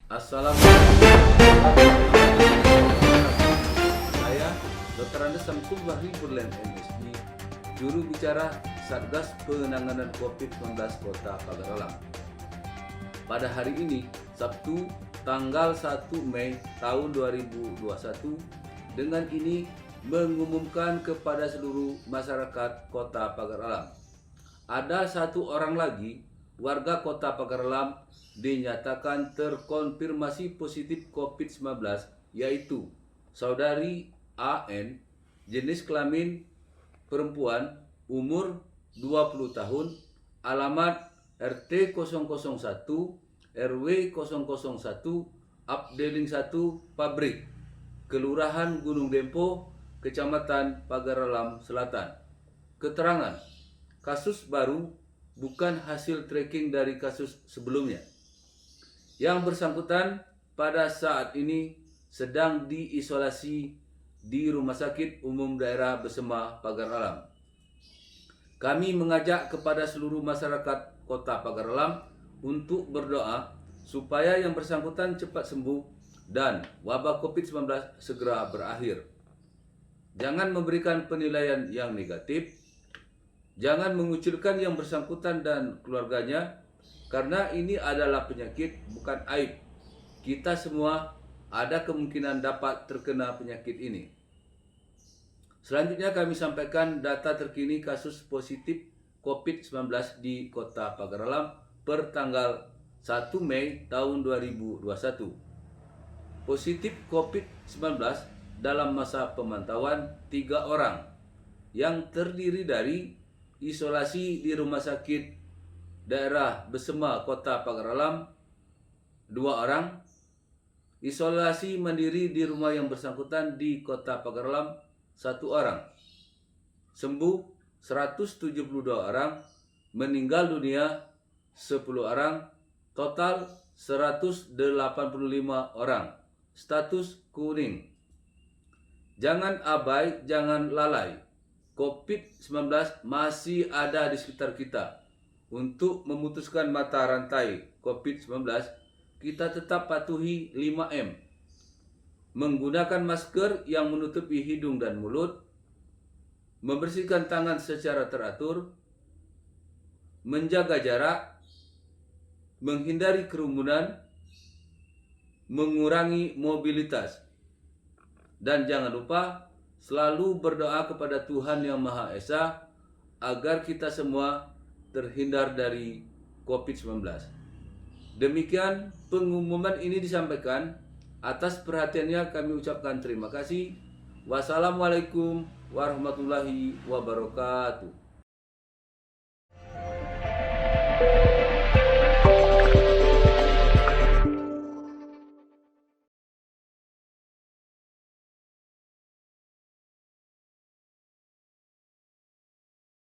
Assalamualaikum. Saya Dr. Andes Samsul Bahri Berlen MSD, juru bicara Satgas Penanganan COVID-19 Kota Pagar Alam. Pada hari ini, Sabtu, tanggal 1 Mei tahun 2021, dengan ini mengumumkan kepada seluruh masyarakat Kota Pagar Alam. Ada satu orang lagi warga Kota Pagar Alam dinyatakan terkonfirmasi positif COVID-19, yaitu saudari AN, jenis kelamin perempuan, umur 20 tahun, alamat RT 001, RW 001, Abdeling 1, Pabrik, Kelurahan Gunung Dempo, Kecamatan Pagar Alam Selatan. Keterangan, kasus baru bukan hasil tracking dari kasus sebelumnya. Yang bersangkutan pada saat ini sedang diisolasi di Rumah Sakit Umum Daerah Besema Pagar Alam. Kami mengajak kepada seluruh masyarakat Kota Pagar Alam untuk berdoa supaya yang bersangkutan cepat sembuh dan wabah COVID-19 segera berakhir. Jangan memberikan penilaian yang negatif. Jangan mengucilkan yang bersangkutan dan keluarganya, karena ini adalah penyakit, bukan aib. Kita semua ada kemungkinan dapat terkena penyakit ini. Selanjutnya kami sampaikan data terkini kasus positif COVID-19 di Kota Pagar Alam per tanggal 1 Mei tahun 2021. Positif COVID-19 dalam masa pemantauan 3 orang yang terdiri dari isolasi di Rumah Sakit Daerah Besema Kota Pagar Alam 2 orang, isolasi mandiri di rumah yang bersangkutan di Kota Pagar Alam 1 orang, sembuh 172 orang, meninggal dunia 10 orang, total 185 orang, status kuning. Jangan abai, jangan lalai. COVID-19 masih ada di sekitar kita. Untuk memutuskan mata rantai COVID-19, kita tetap patuhi 5M. Menggunakan masker yang menutupi hidung dan mulut, membersihkan tangan secara teratur, menjaga jarak, menghindari kerumunan, mengurangi mobilitas. Dan jangan lupa selalu berdoa kepada Tuhan Yang Maha Esa agar kita semua terhindar dari COVID-19. Demikian pengumuman ini disampaikan. Atas perhatiannya kami ucapkan terima kasih. Wassalamualaikum warahmatullahi wabarakatuh.